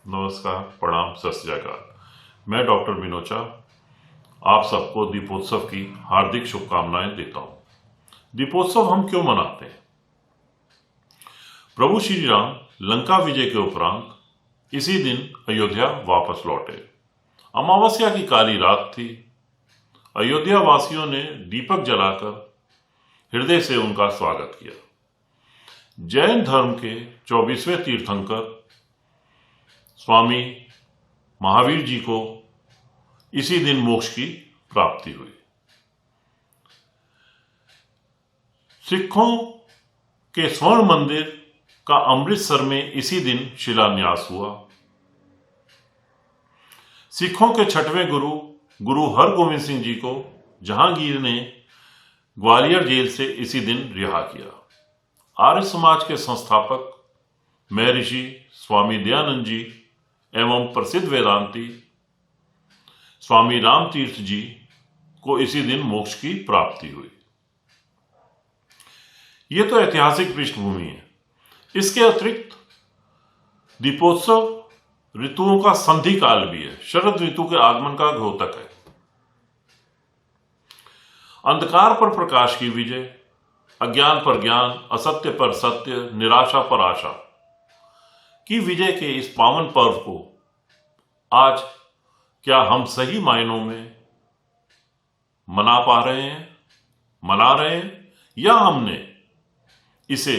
नमस्कार, प्रणाम, सत श्री अकाल। मैं डॉक्टर विनोचा आप सबको दीपोत्सव की हार्दिक शुभकामनाएं देता हूं। दीपोत्सव हम क्यों मनाते हैं? प्रभु श्री राम लंका विजय के उपरांत इसी दिन अयोध्या वापस लौटे। अमावस्या की काली रात थी। अयोध्या वासियों ने दीपक जलाकर हृदय से उनका स्वागत किया। जैन धर्म के 24वें तीर्थंकर स्वामी महावीर जी को इसी दिन मोक्ष की प्राप्ति हुई। सिखों के स्वर्ण मंदिर का अमृतसर में इसी दिन शिलान्यास हुआ। सिखों के छठवें गुरु हरगोविंद सिंह जी को जहांगीर ने ग्वालियर जेल से इसी दिन रिहा किया। आर्य समाज के संस्थापक महर्षि स्वामी दयानंद जी एवं प्रसिद्ध वेदांती स्वामी राम तीर्थ जी को इसी दिन मोक्ष की प्राप्ति हुई। यह तो ऐतिहासिक पृष्ठभूमि है। इसके अतिरिक्त दीपोत्सव ऋतुओं का संधि काल भी है। शरद ऋतु के आगमन का द्योतक है। अंधकार पर प्रकाश की विजय, अज्ञान पर ज्ञान, असत्य पर सत्य, निराशा पर आशा की विजय के इस पावन पर्व को आज क्या हम सही मायनों में मना रहे हैं, या हमने इसे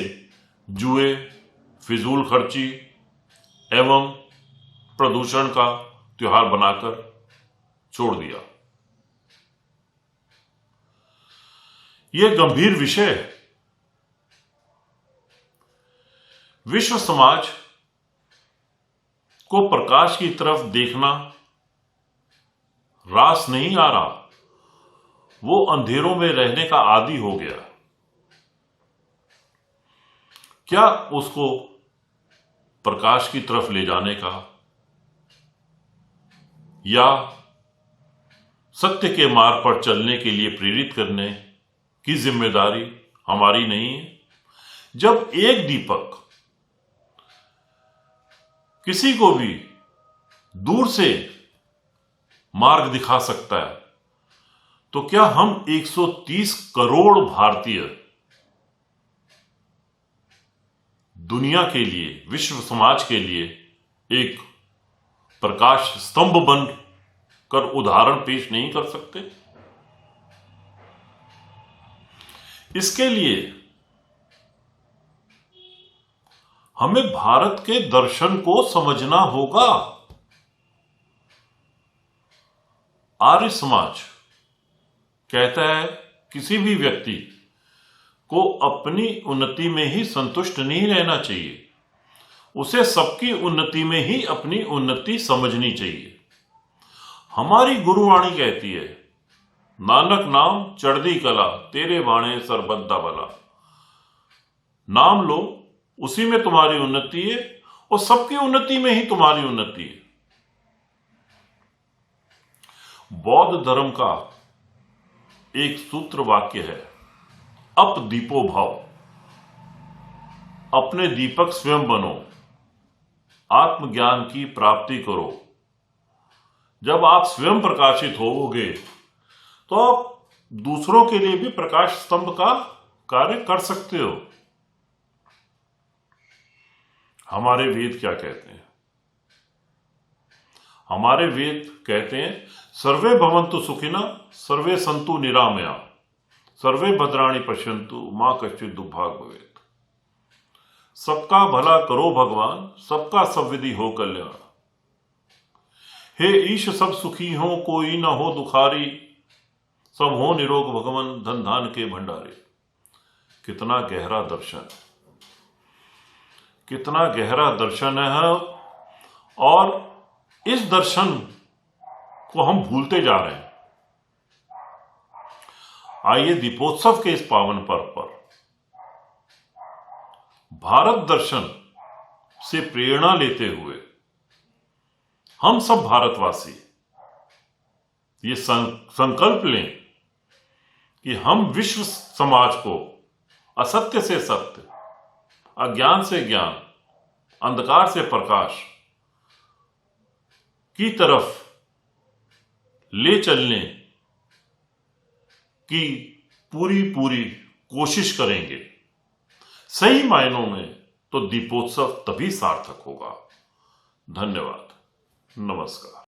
जुए, फिजूल खर्ची एवं प्रदूषण का त्योहार बनाकर छोड़ दिया? यह गंभीर विषय है। विश्व समाज को प्रकाश की तरफ देखना रास नहीं आ रहा। वो अंधेरों में रहने का आदी हो गया। क्या उसको प्रकाश की तरफ ले जाने का या सत्य के मार्ग पर चलने के लिए प्रेरित करने की जिम्मेदारी हमारी नहीं है? जब एक दीपक किसी को भी दूर से मार्ग दिखा सकता है, तो क्या हम 130 करोड़ भारतीय दुनिया के लिए, विश्व समाज के लिए एक प्रकाश स्तंभ बन कर उदाहरण पेश नहीं कर सकते? इसके लिए हमें भारत के दर्शन को समझना होगा। आर्य समाज कहता है किसी भी व्यक्ति को अपनी उन्नति में ही संतुष्ट नहीं रहना चाहिए। उसे सबकी उन्नति में ही अपनी उन्नति समझनी चाहिए। हमारी गुरुवाणी कहती है, नानक नाम चढ़दी कला, तेरे बाणे सरबद्दा भला। नाम लो, उसी में तुम्हारी उन्नति है और सबकी उन्नति में ही तुम्हारी उन्नति है। बौद्ध धर्म का एक सूत्र वाक्य है, अप दीपो भव। अपने दीपक स्वयं बनो, आत्मज्ञान की प्राप्ति करो। जब आप स्वयं प्रकाशित होवोगे तो आप दूसरों के लिए भी प्रकाश स्तंभ का कार्य कर सकते हो। हमारे वेद क्या कहते हैं? हमारे वेद कहते हैं, सर्वे भवन्तु सुखिनः, सर्वे सन्तु निरामया, सर्वे भद्राणि पश्यन्तु, मां कश्चित् दुर्भाग भवेत्। सबका भला करो भगवान, सबका सब विधि हो कल्याण। हे ईश सब सुखी हो, कोई न हो दुखारी, सब हो निरोग भगवन, धन धान के भंडारे। कितना गहरा दर्शन, कितना गहरा दर्शन है। और इस दर्शन को हम भूलते जा रहे हैं। आइए दीपोत्सव के इस पावन पर्व पर भारत दर्शन से प्रेरणा लेते हुए हम सब भारतवासी ये संकल्प लें कि हम विश्व समाज को असत्य से सत्य, अज्ञान से ज्ञान, अंधकार से प्रकाश की तरफ ले चलने की पूरी कोशिश करेंगे, सही मायनों में तो दीपोत्सव तभी सार्थक होगा। धन्यवाद। नमस्कार।